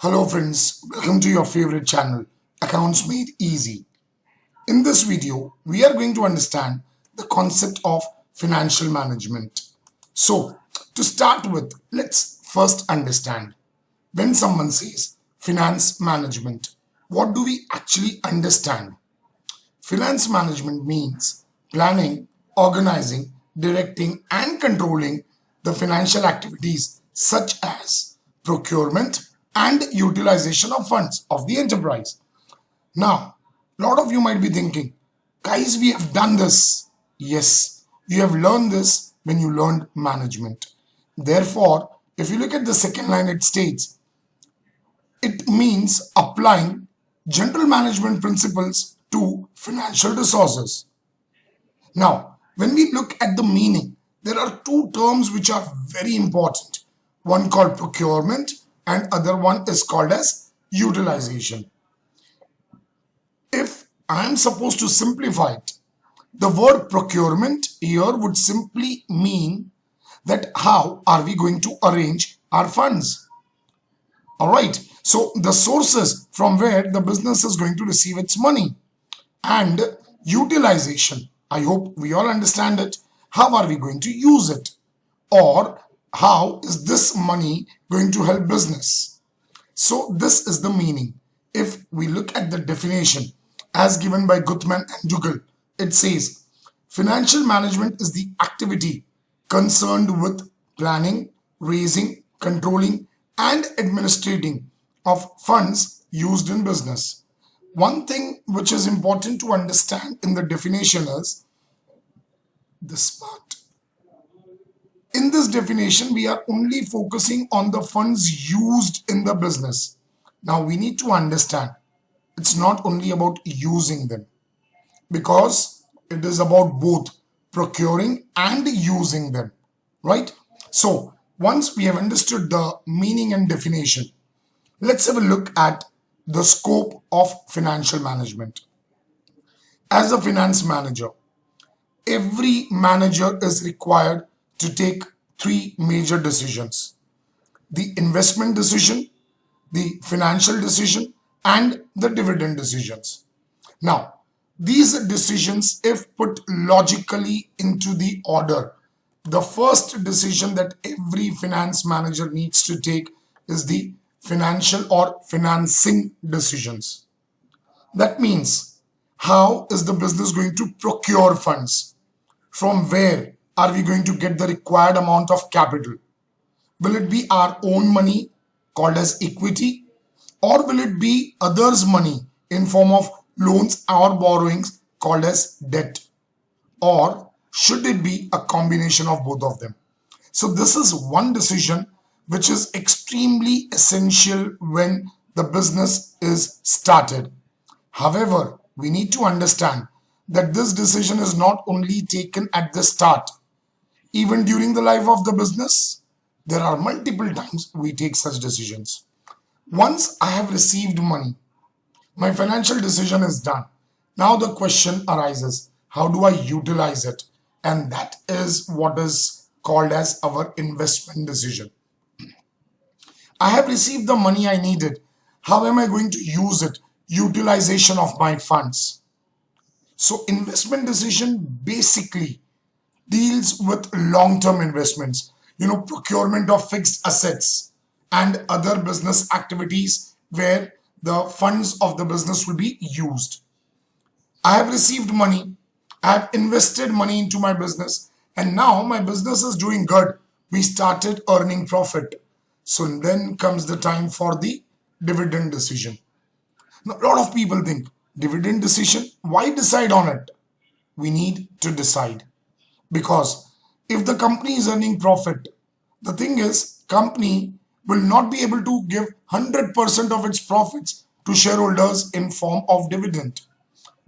Hello friends, welcome to your favorite channel, Accounts Made Easy. In this video, we are going to understand the concept of financial management. So, to start with, let's first understand when someone says finance management, what do we actually understand? Finance management means planning, organizing, directing, and controlling the financial activities such as procurement and utilization of funds of the enterprise. Now, a lot of you might be thinking, guys, we have done this. Yes, you have learned this when you learned management. Therefore, if you look at the second line, it states it means applying general management principles to financial resources. Now, when we look at the meaning, there are two terms which are very important. One called procurement and other one is called as utilization. If I am supposed to simplify it, the word procurement here would simply mean that how are we going to arrange our funds? All right. So the sources from where the business is going to receive its money. And utilization, I hope we all understand it. How are we going to use it? Or how is this money going to help business? So this is the meaning. If we look at the definition as given by Gutman and Dougal, it says financial management is the activity concerned with planning, raising, controlling, and administrating of funds used in business. One thing which is important to understand in the definition is this part. In this definition, we are only focusing on the funds used in the business. Now, we need to understand it's not only about using them because it is about both procuring and using them, right? So, once we have understood the meaning and definition, let's have a look at the scope of financial management. As a finance manager, every manager is required to take three major decisions: the investment decision, the financial decision, and the dividend decisions. Now, these decisions, if put logically into the order, the first decision that every finance manager needs to take is the financial or financing decisions. That means, how is the business going to procure funds? From where are we going to get the required amount of capital? Will it be our own money called as equity, or will it be others' money in form of loans or borrowings called as debt? Or should it be a combination of both of them? So this is one decision which is extremely essential when the business is started. However, we need to understand that this decision is not only taken at the start. Even during the life of the business, there are multiple times we take such decisions. Once I have received money, my financial decision is done. Now the question arises, how do I utilize it? And that is what is called as our investment decision. I have received the money I needed. How am I going to use it? Utilization of my funds. So investment decision basically deals with long-term investments, procurement of fixed assets and other business activities where the funds of the business will be used. I have received money, I have invested money into my business, and now my business is doing good. We started earning profit. So then comes the time for the dividend decision. Now, a lot of people think, dividend decision, why decide on it? We need to decide. Because if the company is earning profit, the thing is, company will not be able to give 100% of its profits to shareholders in form of dividend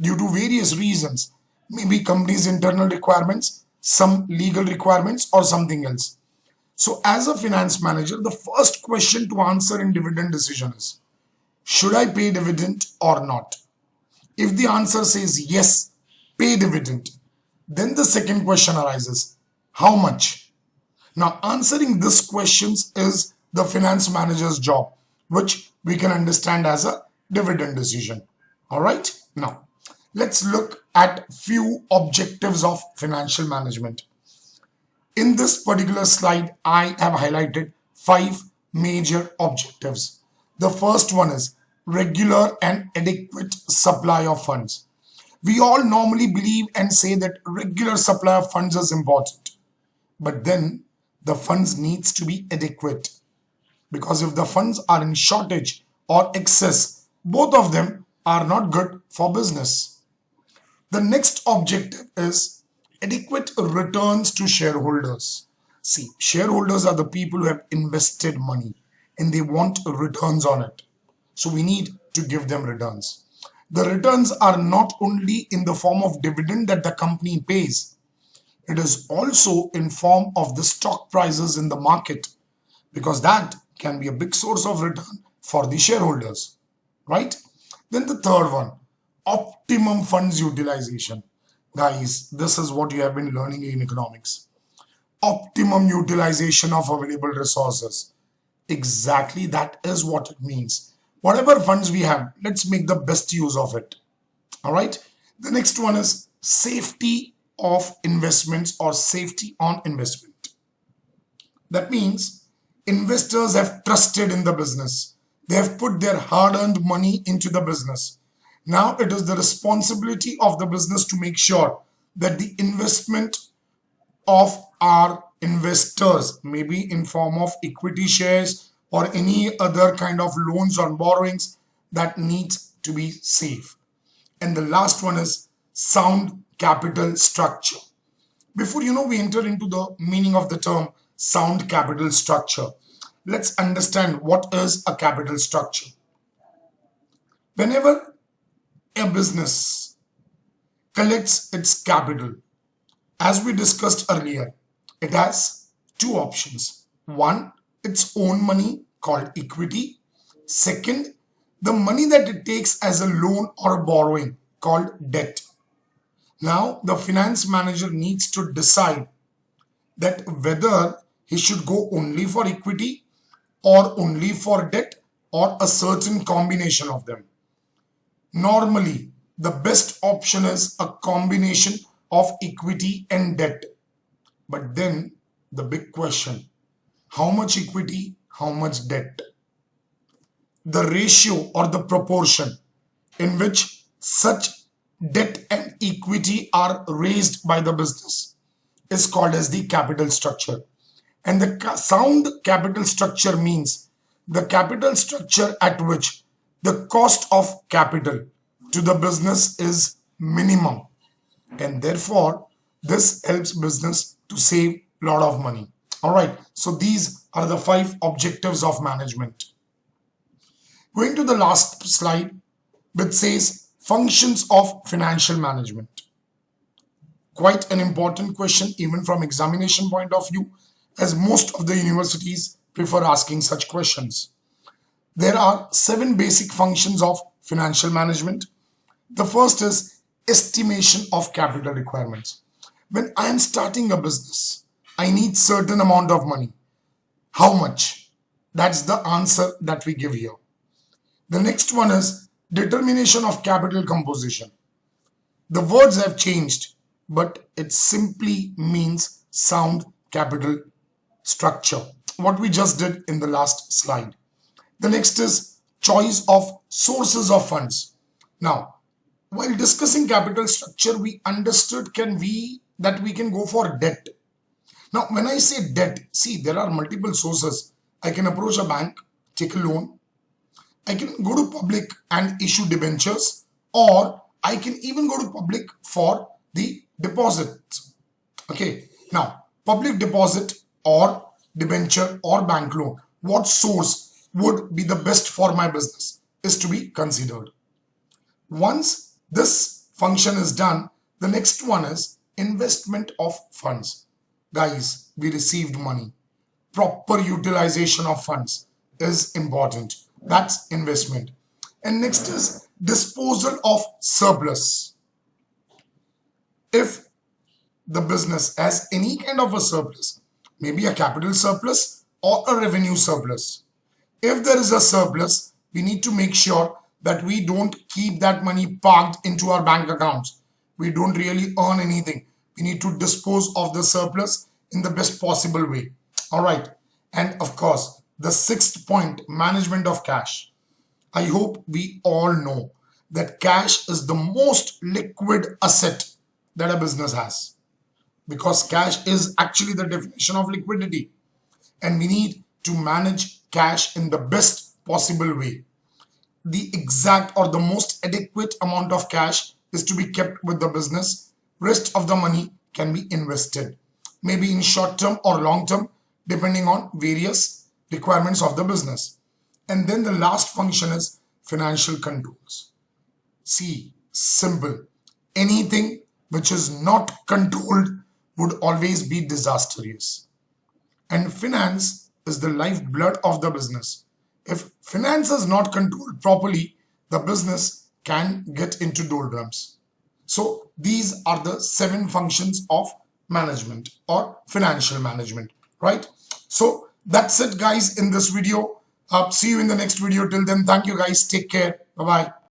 due to various reasons. Maybe company's internal requirements, some legal requirements, or something else. So as a finance manager, the first question to answer in dividend decision is, should I pay dividend or not? If the answer says yes, pay dividend, then the second question arises, how much? Now answering this questions is the finance manager's job. which we can understand as a dividend decision. All right. Now, let's look at few objectives of financial management. In this particular slide, I have highlighted 5 major objectives. The first one is regular and adequate supply of funds. We all normally believe and say that regular supply of funds is important. But then the funds needs to be adequate, because if the funds are in shortage or excess, both of them are not good for business. The next objective is adequate returns to shareholders. See, shareholders are the people who have invested money and they want returns on it. So we need to give them returns. The returns are not only in the form of dividend that the company pays, it is also in form of the stock prices in the market, because that can be a big source of return for the shareholders, right? Then the third one, optimum funds utilization. Guys, this is what you have been learning in economics. Optimum utilization of available resources. Exactly, that is what it means. Whatever funds we have, let's make the best use of it. All right. The next one is safety of investments or safety on investment. That means investors have trusted in the business. They have put their hard-earned money into the business. Now it is the responsibility of the business to make sure that the investment of our investors, maybe in form of equity shares or any other kind of loans or borrowings, that needs to be safe. And the last one is sound capital structure. Before we enter into the meaning of the term sound capital structure, let's understand what is a capital structure. Whenever a business collects its capital, as we discussed earlier, it has two options. One, its own money called equity. Second, the money that it takes as a loan or a borrowing called debt. Now, the finance manager needs to decide that whether he should go only for equity or only for debt or a certain combination of them. Normally, the best option is a combination of equity and debt. But then the big question, how much equity, how much debt? The ratio or the proportion in which such debt and equity are raised by the business is called as the capital structure. And the sound capital structure means the capital structure at which the cost of capital to the business is minimum, and therefore this helps business to save a lot of money. All right, so these are the 5 objectives of management. Going to the last slide, which says functions of financial management. Quite an important question even from examination point of view, as most of the universities prefer asking such questions. There are 7 basic functions of financial management. The first is estimation of capital requirements. When I am starting a business, I need certain amount of money. How much? That's the answer that we give here. The next one is determination of capital composition. The words have changed, but it simply means sound capital structure, what we just did in the last slide. The next is choice of sources of funds. Now, while discussing capital structure, we understood that we can go for debt. Now, when I say debt, see, there are multiple sources. I can approach a bank, take a loan. I can go to public and issue debentures, or I can even go to public for the deposit. Okay. Now, public deposit or debenture or bank loan, what source would be the best for my business is to be considered. Once this function is done, the next one is investment of funds. Guys, we received money. Proper utilization of funds is important. That's investment. And next is disposal of surplus. If the business has any kind of a surplus, maybe a capital surplus or a revenue surplus, If there is a surplus, we need to make sure that we don't keep that money parked into our bank accounts. We don't really earn anything. We need to dispose of the surplus in the best possible way. All right. And of course, the sixth point, management of cash. I hope we all know that cash is the most liquid asset that a business has, because cash is actually the definition of liquidity, and we need to manage cash in the best possible way. The exact or the most adequate amount of cash is to be kept with the business. Rest of the money can be invested, maybe in short term or long term, depending on various requirements of the business. And then the last function is financial controls. See, simple. Anything which is not controlled would always be disastrous. And finance is the lifeblood of the business. If finance is not controlled properly, the business can get into doldrums. So these are the 7 functions of management or financial management, right? So that's it, guys, in this video. See you in the next video. Till then, thank you, guys. Take care. Bye-bye.